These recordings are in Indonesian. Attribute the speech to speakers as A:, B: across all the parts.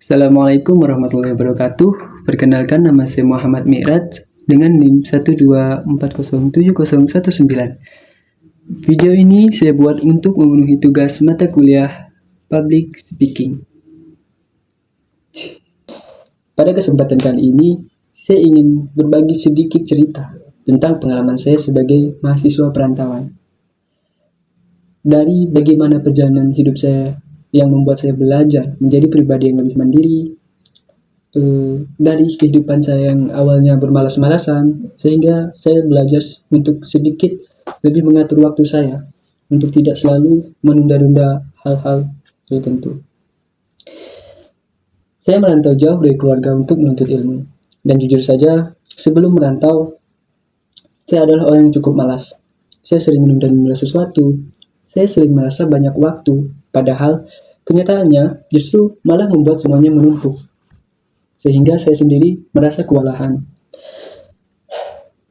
A: Assalamualaikum warahmatullahi wabarakatuh. Perkenalkan, nama saya Muhammad Mi'raj dengan NIM 124070119. Video ini saya buat untuk memenuhi tugas mata kuliah Public Speaking. Pada kesempatan kali ini, saya ingin berbagi sedikit cerita tentang pengalaman saya sebagai mahasiswa perantauan. Dari bagaimana perjalanan hidup saya yang membuat saya belajar menjadi pribadi yang lebih mandiri, dari kehidupan saya yang awalnya bermalas-malasan, sehingga saya belajar untuk sedikit lebih mengatur waktu saya untuk tidak selalu menunda-nunda hal-hal tertentu. Saya merantau jauh dari keluarga untuk menuntut ilmu, dan jujur saja, sebelum merantau, saya adalah orang yang cukup malas. Saya sering menunda-nunda sesuatu, saya sering merasa banyak waktu, padahal kenyataannya justru malah membuat semuanya menumpuk, sehingga saya sendiri merasa kewalahan.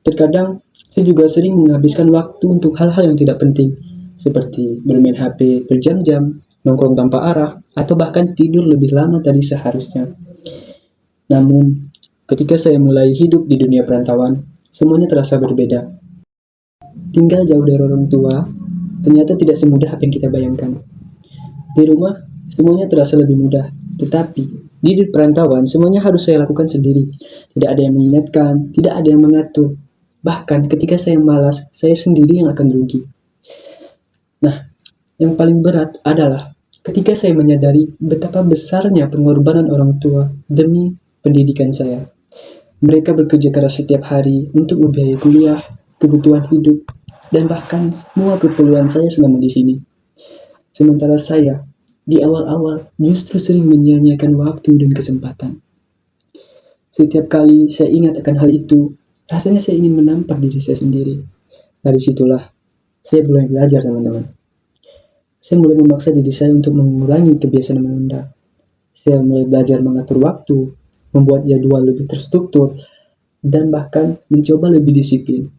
A: Terkadang, saya juga sering menghabiskan waktu untuk hal-hal yang tidak penting, seperti bermain HP berjam-jam, nongkrong tanpa arah, atau bahkan tidur lebih lama dari seharusnya. Namun, ketika saya mulai hidup di dunia perantauan, semuanya terasa berbeda. Tinggal jauh dari orang tua, ternyata tidak semudah apa yang kita bayangkan. Di rumah, semuanya terasa lebih mudah, tetapi di perantauan semuanya harus saya lakukan sendiri. Tidak ada yang mengingatkan, tidak ada yang mengatur. Bahkan ketika saya malas, saya sendiri yang akan rugi. Nah, yang paling berat adalah ketika saya menyadari betapa besarnya pengorbanan orang tua demi pendidikan saya. Mereka bekerja keras setiap hari untuk membiayai kuliah, kebutuhan hidup, dan bahkan semua keperluan saya selama di sini. Sementara saya, di awal-awal, justru sering menyia-nyiakan waktu dan kesempatan. Setiap kali saya ingat akan hal itu, rasanya saya ingin menampar diri saya sendiri. Dari situlah, saya mulai belajar, teman-teman. Saya mulai memaksa diri saya untuk mengurangi kebiasaan menunda. Saya mulai belajar mengatur waktu, membuat jadwal lebih terstruktur, dan bahkan mencoba lebih disiplin.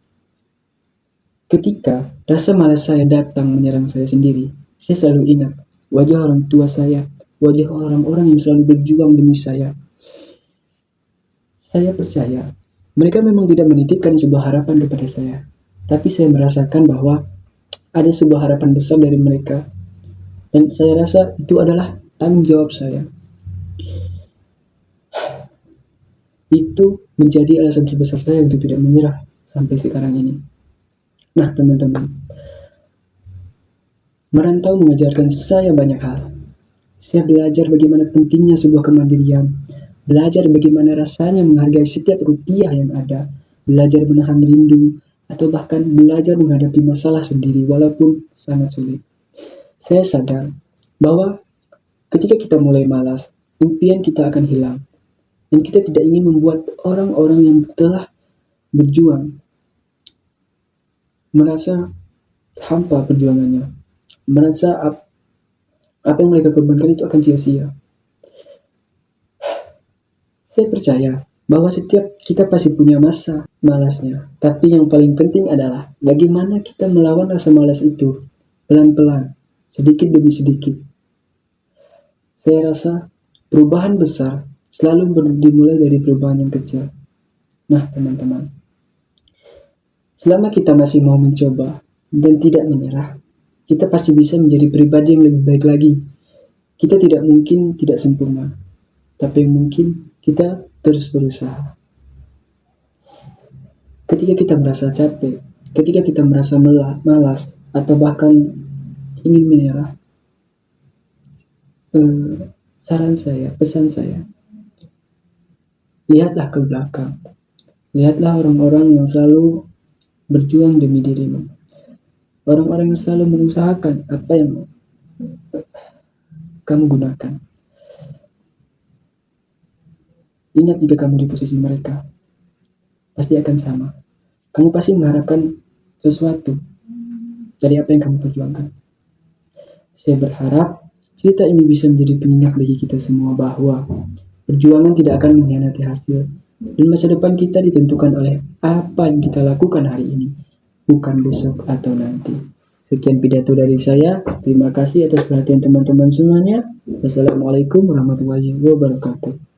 A: Ketika rasa malas saya datang menyerang saya sendiri, saya selalu ingat wajah orang tua saya, wajah orang-orang yang selalu berjuang demi saya. Saya percaya, mereka memang tidak menitipkan sebuah harapan kepada saya, tapi saya merasakan bahwa ada sebuah harapan besar dari mereka, dan saya rasa itu adalah tanggung jawab saya. Itu menjadi alasan terbesar saya untuk tidak menyerah sampai sekarang ini. Nah, teman-teman, merantau mengajarkan saya banyak hal. Saya belajar bagaimana pentingnya sebuah kemandirian, belajar bagaimana rasanya menghargai setiap rupiah yang ada, belajar menahan rindu, atau bahkan belajar menghadapi masalah sendiri walaupun sangat sulit. Saya sadar bahwa ketika kita mulai malas, impian kita akan hilang, dan kita tidak ingin membuat orang-orang yang telah berjuang merasa hampa perjuangannya, merasa apa yang mereka korbankan itu akan sia-sia. Saya percaya bahwa setiap kita pasti punya masa malasnya, tapi yang paling penting adalah bagaimana kita melawan rasa malas itu pelan-pelan, sedikit demi sedikit. Saya rasa perubahan besar selalu dimulai dari perubahan yang kecil. Nah, teman-teman, selama kita masih mau mencoba dan tidak menyerah, kita pasti bisa menjadi pribadi yang lebih baik lagi. Kita tidak mungkin tidak sempurna, tapi mungkin kita terus berusaha. Ketika kita merasa capek, ketika kita merasa malas, atau bahkan ingin menyerah, pesan saya, lihatlah ke belakang. Lihatlah orang-orang yang selalu berjuang demi dirimu. Orang-orang yang selalu mengusahakan apa yang kamu gunakan. Ingat, jika kamu di posisi mereka, pasti akan sama. Kamu pasti mengharapkan sesuatu dari apa yang kamu perjuangkan. Saya berharap cerita ini bisa menjadi pengingat bagi kita semua bahwa perjuangan tidak akan mengkhianati hasil, dan masa depan kita ditentukan oleh apa yang kita lakukan hari ini, bukan besok atau nanti. Sekian pidato dari saya. Terima kasih atas perhatian teman-teman semuanya. Wassalamualaikum warahmatullahi wabarakatuh.